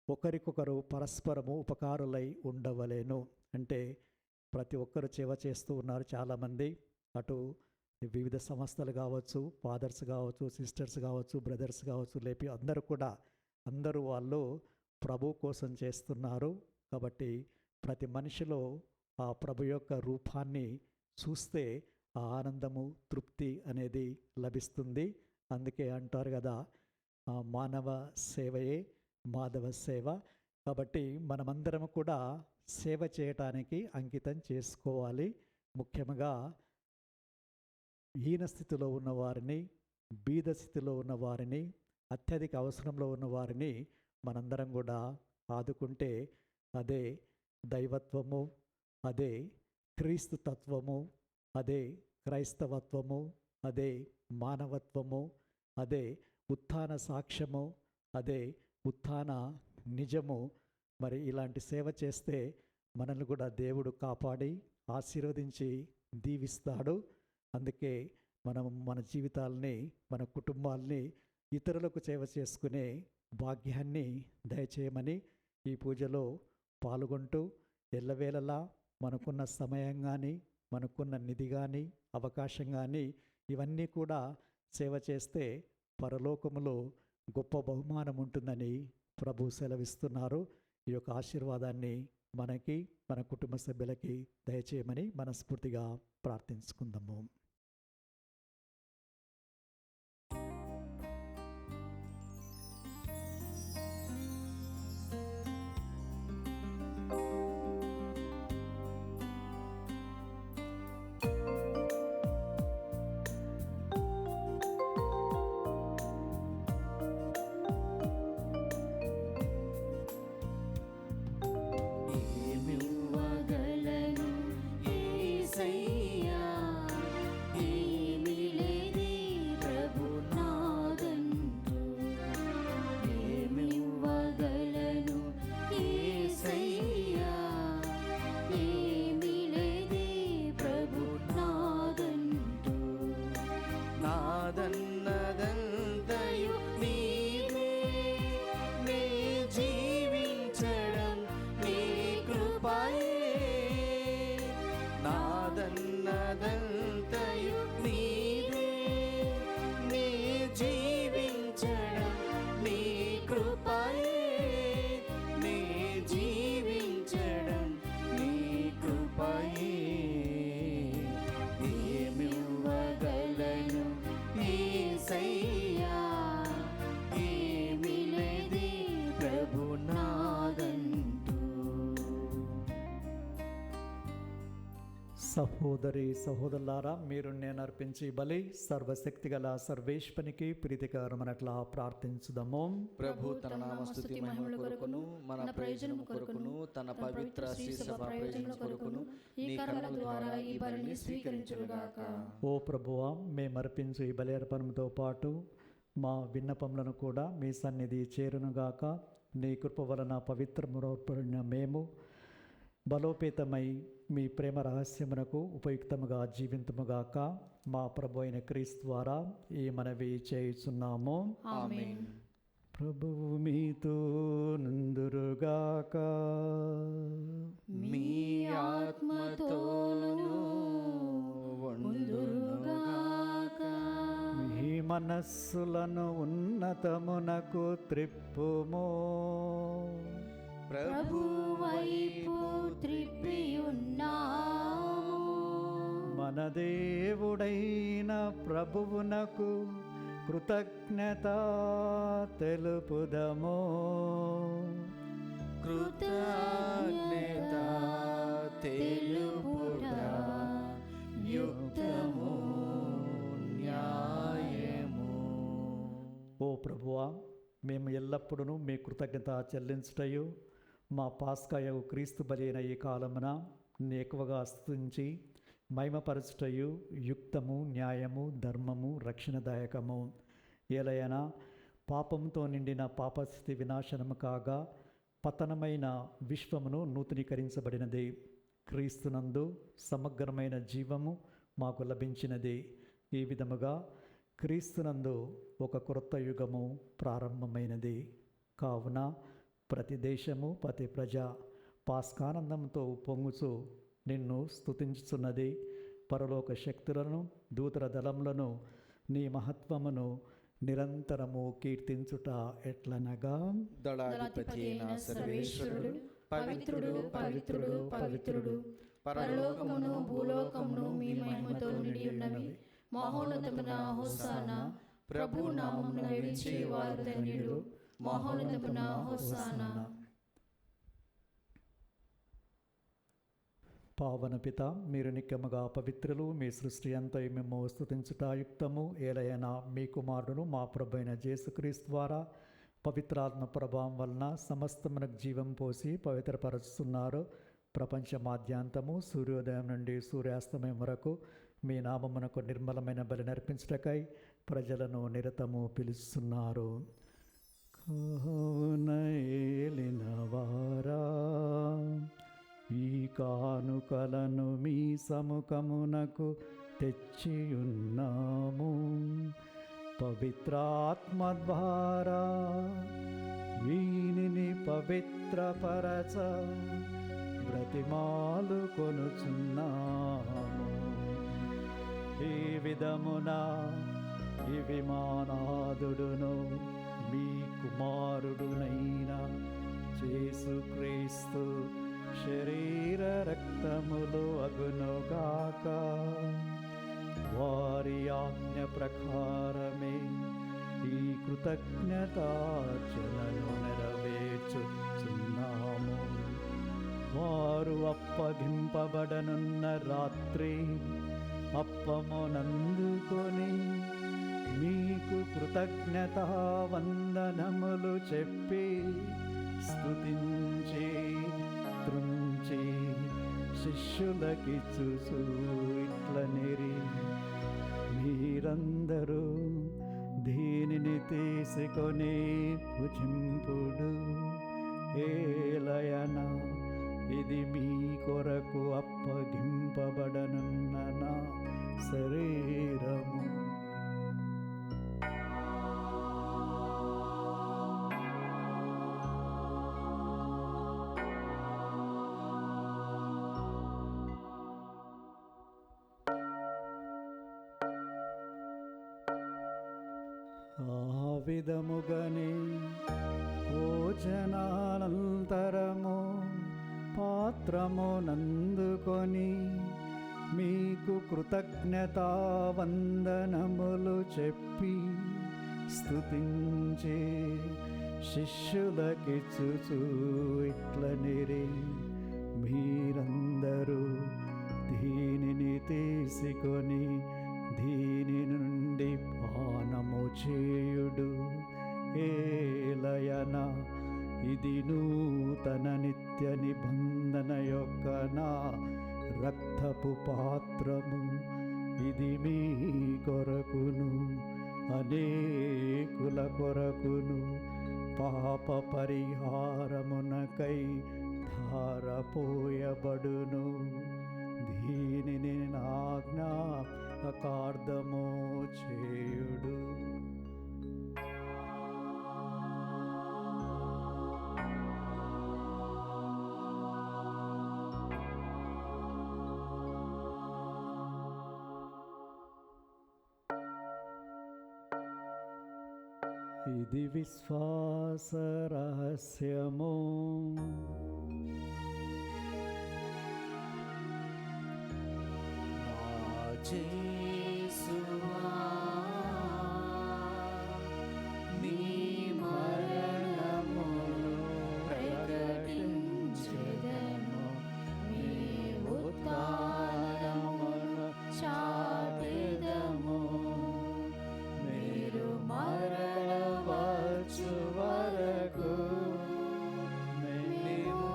ఒకరికొకరు పరస్పరము ఉపకారులై ఉండవలేను. అంటే ప్రతి ఒక్కరు సేవ చేస్తూ ఉన్నారు చాలామంది. అటు వివిధ సంస్థలు కావచ్చు, ఫాదర్స్ కావచ్చు, సిస్టర్స్ కావచ్చు, బ్రదర్స్ కావచ్చు, లేపి అందరూ వాళ్ళు ప్రభు కోసం చేస్తున్నారు. కాబట్టి ప్రతి మనిషిలో ఆ ప్రభు యొక్క రూపాన్ని చూస్తే ఆ ఆనందము, తృప్తి అనేది లభిస్తుంది. అందుకే అంటారు కదా, మానవ సేవయే మాధవ సేవ. కాబట్టి మనమందరం కూడా సేవ చేయటానికి అంకితం చేసుకోవాలి. ముఖ్యంగా హీన స్థితిలో ఉన్నవారిని, బీద స్థితిలో ఉన్నవారిని, అత్యధిక అవసరంలో ఉన్నవారిని మనందరం కూడా ఆదుకుంటే అదే దైవత్వము, అదే క్రీస్తు తత్వము, అదే క్రైస్తవత్వము, అదే మానవత్వము, అదే ఉత్థాన సాక్ష్యము, అదే ఉత్థాన నిజము. మరి ఇలాంటి సేవ చేస్తే మనల్ని కూడా దేవుడు కాపాడి ఆశీర్వదించి దీవిస్తాడు. అందుకే మనం మన జీవితాలని, మన కుటుంబాలని ఇతరులకు సేవ చేసుకునే భాగ్యాన్ని దయచేయమని ఈ పూజలో పాల్గొంటూ ఎల్లవేళలా మనకున్న సమయం కానీ, మనకున్న నిధి కానీ, అవకాశం కానీ ఇవన్నీ కూడా సేవ చేస్తే పరలోకములో గొప్ప బహుమానం ఉంటుందని ప్రభు సెలవిస్తున్నారు. ఈ యొక్క ఆశీర్వాదాన్ని మనకి, మన కుటుంబ సభ్యులకి దయచేయమని మనస్ఫూర్తిగా ప్రార్థించుకుందాము. సహోదరి సహోదరులారా, మీరు నేను అర్పించి బలి సర్వశక్తి గల సర్వేశ్వనికి ప్రీతికరమనట్లా ప్రార్థించుదాము. ప్రభు తన నామస్తుతి మహిమల కొరకును, మన ప్రయోజనము కొరకును, తన పవిత్ర శ్రీ సభ ప్రయోజనముల కొరకును ఈ కర్మల ద్వారా ఈ బలిని స్వీకరించుగాక. ఓ ప్రభువా, మేము అర్పించు ఈ బలి అర్పణతో పాటు మా విన్నపములను కూడా మీ సన్నిధి చేరునుగాక. నీ కృప వలన పవిత్రమున మేము బలోపేతమై మీ ప్రేమ రహస్యమునకు ఉపయుక్తముగా జీవింతుముగాక. మా ప్రభు అయిన క్రీస్తు ద్వారా ఈ మనవి చేయుచున్నాము. ఆమేన్. ప్రభువు మీతో నుందురుగాక. మీ ఆత్మతోను ఉండునుగాక. మీ మనస్సులను ఉన్నతమునకు త్రిప్పుము. ప్రభు వైపు త్రిప్పి ఉన్నాము. మన దేవుడైన ప్రభువునకు కృతజ్ఞత తెలుపుదము. కృతజ్ఞత తెలుపుట యుక్తము, న్యాయము. ఓ ప్రభువా, మేము ఎల్లప్పుడూ మీ కృతజ్ఞత చెల్లించుటయు మా పాస్కాయవు క్రీస్తు బలి అయిన ఈ కాలమున నీ ఎక్కువగా స్తుతించి మహిమపరచుటయు యుక్తము, న్యాయము, ధర్మము, రక్షణదాయకము. ఏలయనా పాపంతో నిండిన పాపస్థితి వినాశనము కాగా పతనమైన విశ్వమును నూతనీకరించబడినది. క్రీస్తునందు సమగ్రమైన జీవము మాకు లభించినది. ఈ విధముగా క్రీస్తునందు ఒక క్రొత్త యుగము ప్రారంభమైనది. కావున ప్రతి దేశము, ప్రతి ప్రజ పాస్కానందంతో పొంగుచు నిన్ను స్తుతించుచున్నది. పరలోక శక్తులను, దూతల దళములను నీ మహత్వమును నిరంతరము కీర్తించుట ఎట్లనగా, దళాధిపతి అయిన సర్వేశ్వరుడు పవిత్రుడు, పవిత్రుడు, పవిత్రుడు. పరలోకమును భూలోకమును మీ మహిమతో నిండి ఉన్నవి. మహోన్నతమున హోసానా. ప్రభు నామమున నడిచే వారు ధన్యులు. మహోన్నతమున హోసానా. పావన పిత, మీరు నిత్యముగా పవిత్రులు. మీ సృష్టి అంతా మేము స్తుతించుటాయుక్తము. ఏలైనా మీ కుమారుడును మా ప్రభు అయిన యేసుక్రీస్తు ద్వారా పవిత్రాత్మ ప్రభావం వలన సమస్తమునకు జీవం పోసి పవిత్రపరుస్తున్నారు. ప్రపంచమాద్యాంతము సూర్యోదయం నుండి సూర్యాస్తమయం వరకు మీ నామమునకు నిర్మలమైన బలి నర్పించుటకై ప్రజలను నిరతము పిలుస్తున్నారు. కావున ఏలినవారా, ఈ కానుకలను మీ సముఖమునకు తెచ్చియున్నాము. పవిత్రాత్మ ద్వారా వీనిని పవిత్రపరచ బ్రతిమాలు కొనుచున్నాము. ఈ విధమున ఇవి మానాదుడును మీ కుమారుడునైన యేసుక్రీస్తు శరీర రక్తములు అగునుగాక. వారి ఆజ్ఞ ప్రకారమే ఈ కృతజ్ఞతార్చనను నెరవేర్చుచున్నాము. వారు అప్పగింపబడనున్న రాత్రి అప్పమునందుకొని మీకు కృతజ్ఞతా వందనములు చెప్పి స్తుతించి త్రుంచి శిష్యులకిచ్చుచు ఇట్లనిరి, మీరందరూ దీనిని తీసుకొని భుజింపుడు. ఏలయన ఇది మీ కొరకు అప్పగింపబడనున్న నా శరీరము. ఆ విధముగనే భోజనానంతరము పాత్రమునందుకొని మీకు కృతజ్ఞతా వందనములు చెప్పి స్తుతించి శిష్యులకిచ్చుచు ఇట్లనిరి, మీరందరూ దీనిని తీసుకొని దీని నుండి పానము చేయుడు. ఏలయన ఇది నూతన నిత్య నిబంధన యొక్క నా రక్తపు పాత్రము. ఇది మీ కొరకును అనేకుల కొరకును పాప పరిహారమునకై ధారపోయబడును. దీనిని నా జ్ఞాపకార్థము చేయుడు. ఇది విశ్వాస రహస్యము. యేసువా, నీ మరణమును ప్రకటించెదను, నీ ఉత్థానమును చాటెదము. మీరు మరణవచ్చు వరకు మేము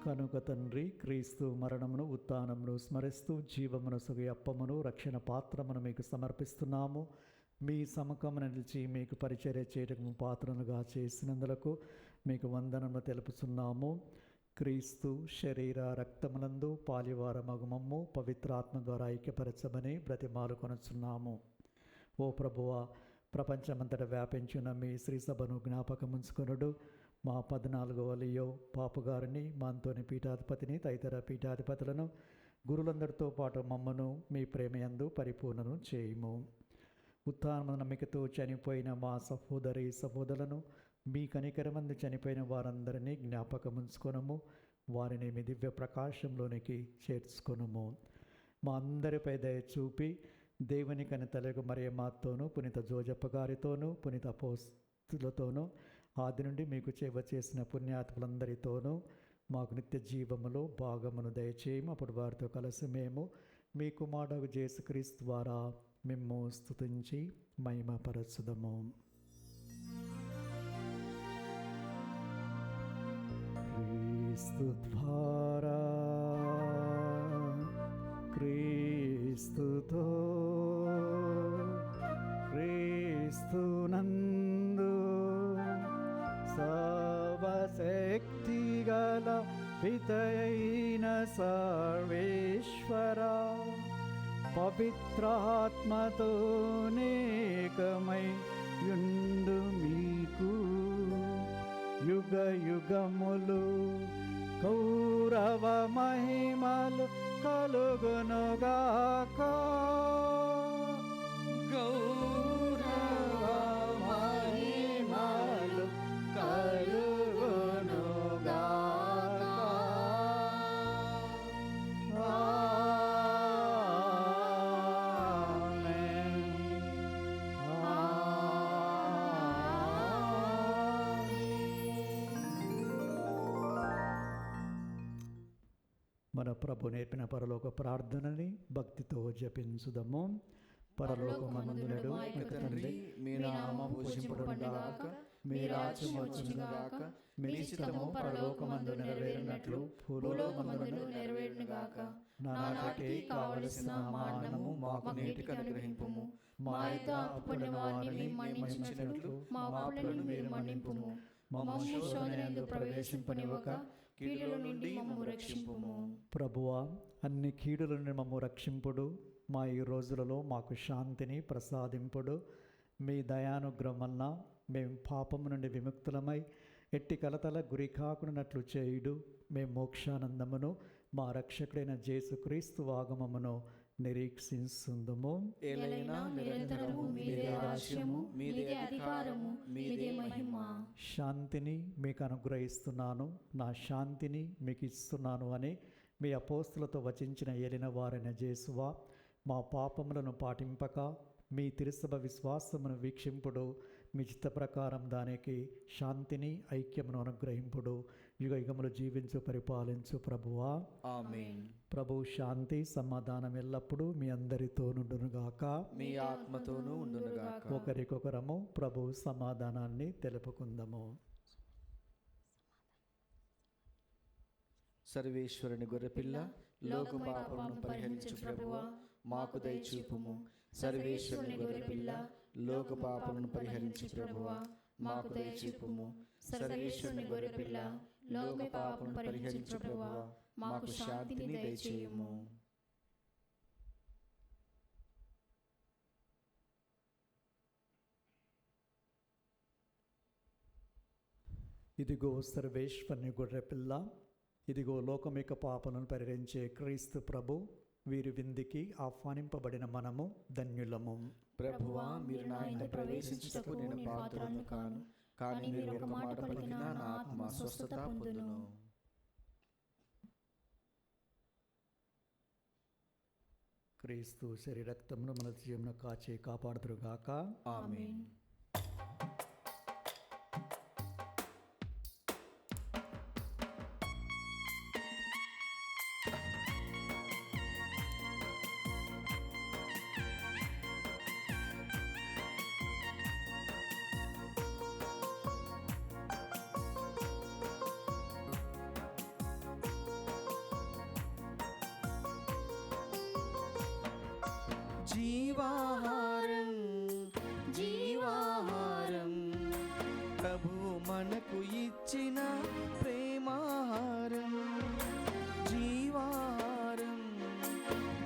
కనుక తండ్రి, క్రీస్తు మరణమును ఉత్థానమును స్మరిస్తూ జీవమును సుగి అప్పమును రక్షణ పాత్రమును మీకు సమర్పిస్తున్నాము. మీ సముఖమున నిలిచి మీకు పరిచర్య చేయటము పాత్రలుగా చేసినందులకు మీకు వందనము తెలుపుతున్నాము. క్రీస్తు శరీర రక్తములందు పాలివారమగుమమ్ము పవిత్రాత్మ ద్వారా ఐక్యపరచమని బ్రతిమాలు కొనుచున్నాము. ఓ ప్రభువా, ప్రపంచమంతటా వ్యాపించిన మీ శ్రీ సభను జ్ఞాపకముంచుకొనుడు. మా 14వ లియో పాపుగారిని, మా అంతోని పీఠాధిపతిని, తదితర పీఠాధిపతులను, గురులందరితో పాటు మమ్మను మీ ప్రేమయందు పరిపూర్ణను చేయుము. ఉత్థాన నమ్మికతో చనిపోయిన మా సహోదరి సహోదరులను, మీ కనికరమందు చనిపోయిన వారందరినీ జ్ఞాపకముంచుకొనము. వారిని మీ దివ్య ప్రకాశంలోనికి చేర్చుకొనుము. మా అందరిపై దయ చూపి దేవుని కనితలకు మరియమ్మతోనూ, పునీత జోజప్ప గారితోనూ, పునీత అపోస్తులతోనూ, ఆది నుండి మీకు సేవ చేసిన పుణ్యాత్ములందరితోనూ మాకు నిత్య జీవములో భాగమును దయచేయము. అప్పుడు వారితో కలిసి మేము మీ కుమారుడు యేసుక్రీస్తు ద్వారా మిమ్ము స్తుతించి మహిమపరచుదము. క్రీస్తు ద్వారా, క్రీస్తుతో, క్రీస్తునందు సర్వశక్తిగల పితయైన సర్వేశ్వర పవిత్రాత్మతో నేకమై యుండు మీకు యుగ యుగములు కౌరవ మహిమలు కలుగునుగాక. గౌరవ మహిమలు కలుగునుగాక. మన ప్రభు నేర్పిన పరలోక ప్రార్థనని భక్తితో జపించుదము. పరలోకమందునడు మా యొక్క తండ్రి, మీ నామము పూజింపబడునుగాక, మీ రాజ్యము వచ్చునుగాక, మీ చిత్తము పరలోకమందు నెరవేరునట్లు భూలోకమందును నెరవేరునుగాక. నానాటికి కావలసిన మా అన్నము మాకు నేటికి అనుగ్రహింపుము. మా యొద్ద అప్పుపడిన వారిని మన్నించినట్లు మా అప్పులను మీరు మన్నింపుము. మమ్ము శోధనయందు ప్రవేశింపనివ్వక కీడుల నుండి మమ్ము రక్షింపుము. ప్రభువా, అన్ని కీడుల నుండి మమ్ము రక్షింపుడు. మా ఈ రోజులలో మాకు శాంతిని ప్రసాదింపుడు. మీ దయానుగ్రహం వలన మేము పాపము నుండి విముక్తులమై ఎట్టి కలతల గురి కాకున్నట్లు చేయుడు. మేము మోక్షానందమును మా రక్షకుడైన యేసుక్రీస్తు ఆగమమును నిరీక్షించుందుము. ఏలైనా నిరంతరము మీదే రాజ్యము, మీదే అధికారము, మీదే మహిమ. శాంతిని మీకు అనుగ్రహిస్తున్నాను, నా శాంతిని మీకు ఇస్తున్నాను అని మీ అపోస్తులతో వచించిన ఏలిన వారైన యేసువా, మా పాపములను పాటింపక మీ తిరుసభ విశ్వాసమును వీక్షింపుడు. మీ చిత్త ప్రకారం దానికి శాంతిని ఐక్యమును అనుగ్రహింపుడు. యుగ యుగములు జీవించు పరిపాలించు ప్రభువా. ఆమేన్. ప్రభు శాంతి సమాధానం ఎల్లప్పుడూ మీ అందరితో నుండునుగాక, మీ ఆత్మతోనూ ఉండునుగాక. ఒకరికొకరము ప్రభు సమాధానాన్ని తెలుపుకుందాము. సర్వేశ్వరుని గొర్రెపిల్ల, లోక పాపములను పరిహరించు ప్రభువా, మాకు దయచూపుము. సర్వేశ్వరుని గొర్రెపిల్ల, లోక పాపములను పరిహరించు ప్రభువా, మాకు దయచూపుము. సర్వేశ్వరుని గొర్రెపిల్ల, లోక పాపములను పరిహరించు ప్రభువా, మాకు శాంతిని దయచేయుము. ఇదిగో సర్వేశ్వరుని గొర్రెపిల్ల, ఇదిగో లోకమిక పాపలను పరిహరించే క్రీస్తు ప్రభు. వీరి విందుకి ఆహ్వానింపబడిన మనము ధన్యులము. ప్రభువా, మీరు నా ఇంట ప్రవేశించుటకు నేను పాత్రను కాను, కానీ మీరు ఒక మాట పలికినా నా ఆత్మ స్వస్థత పొందును. క్రీస్తు శరీరక్తమును మన జీవన కాచి కాపాడుదురుగాక. ఆమేన్. జీవాహారం జీవాహారం ప్రభు మనకు ఇచ్చిన ప్రేమాహారం జీవాహారం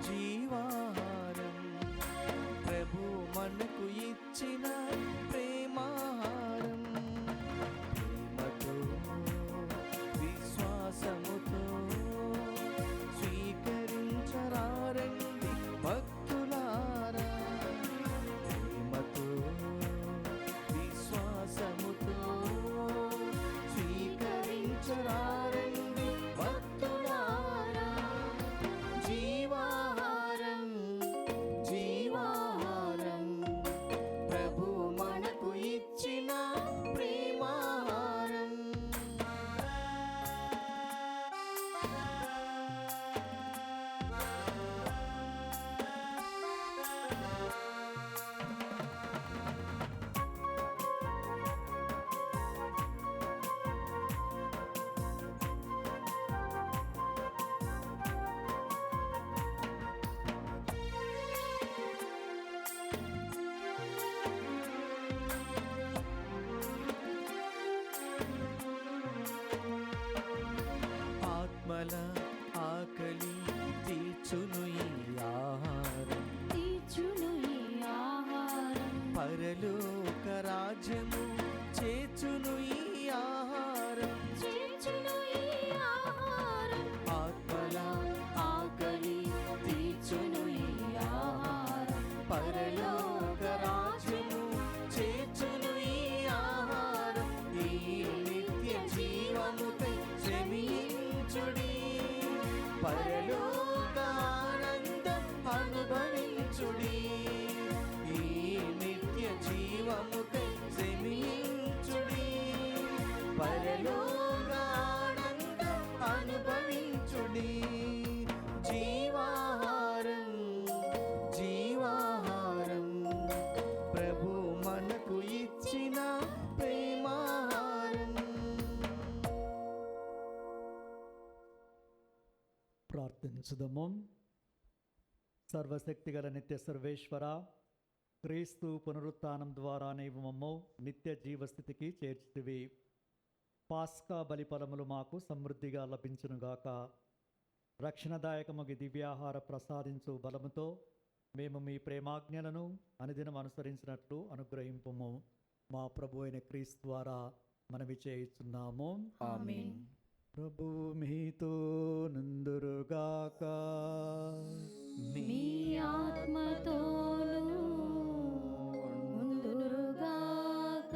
జీవాహారం ప్రభు మనకు ఇచ్చిన ప్రేమాహారం ప్రేమతో విశ్వాసముతో స్వీకరించరారండి భక్తులారా ప్రేమతో విశ్వాసముతో స్వీకరించరారండి భక్తులారా జీవాహారం జీవాహారం ప్రభు మనకు ఇచ్చిన ప్రేమాహారం ఆత్మల ఆకలి తీర్చును ఈ ఆహారం తీర్చును ఈ ఆహారం పరలోక రాజ్యము చేర్చును ఈ ఆహారం చేర్చును ఈ ఆహారం ఆత్మల ఆకలి తీర్చును ఈ ఆహారం పరలోక రాజ్యము చేర్చును ఈ ఆహారం ఈ నిత్య జీవముకై శ్రమించుడి పరలోక ఆనందం అనుభవించుడి ఈ నిత్య జీవముకై శ్రమించుడి పరలోక ఆనందం అనుభవించుడి జీవాహారం జీవాహారం ప్రభు మనకు ఇచ్చిన ప్రేమాహారం ప్రార్థించుదము. సర్వశక్తిగల నిత్య సర్వేశ్వర, క్రీస్తు పునరుత్థానం ద్వారా నీవు మమ్ము నిత్య జీవస్థితికి చేర్చితివి. పాస్కా బలిఫలములు మాకు సమృద్ధిగా లభించునుగాక. రక్షణదాయకముగి దివ్యాహార ప్రసాదించు బలముతో మేము మీ ప్రేమాజ్ఞలను అనుదినం అనుసరించినట్లు అనుగ్రహింపుము. మా ప్రభు అయిన క్రీస్తు ద్వారా మనవి చేయుచున్నాము. ఆమేన్. ప్రభు మీతో నుందురుగాక. మీ ఆత్మతోను ఉందురుగాక.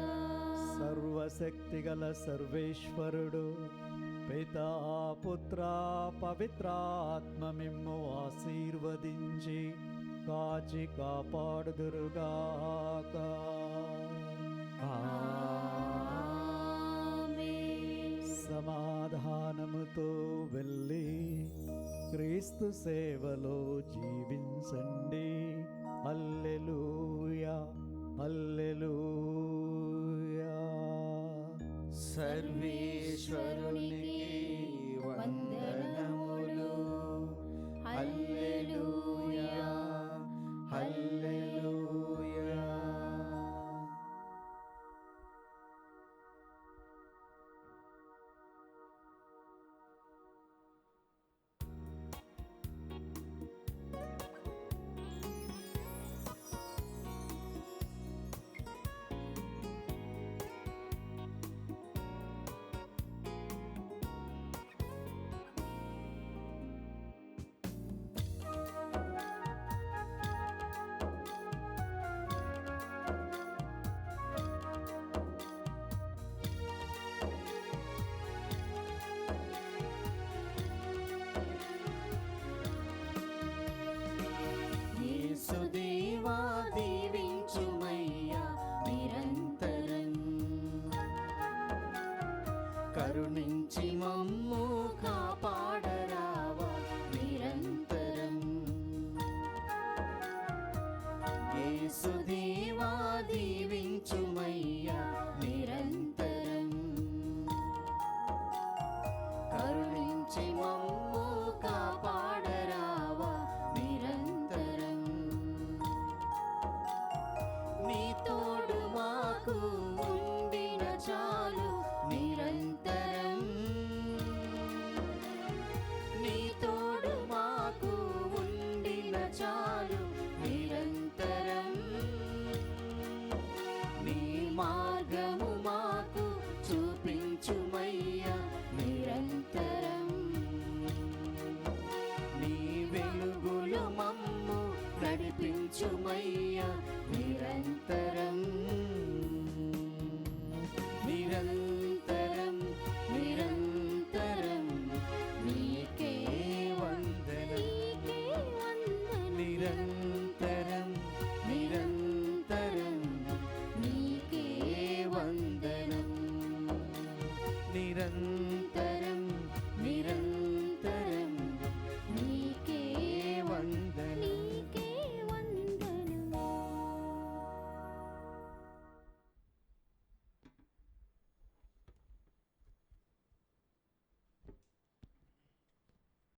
సర్వశక్తిగల సర్వేశ్వరుడు పితా పుత్ర పవిత్రాత్మ మిమ్ము ఆశీర్వదించి కాచి కాపాడుదురుగాక. ఆమేన్. సమాధానముతో వెళ్ళి క్రీస్తు సేవలో జీవించండి. హల్లెలూయా హల్లెలూయా. సర్వేశ్వరునికి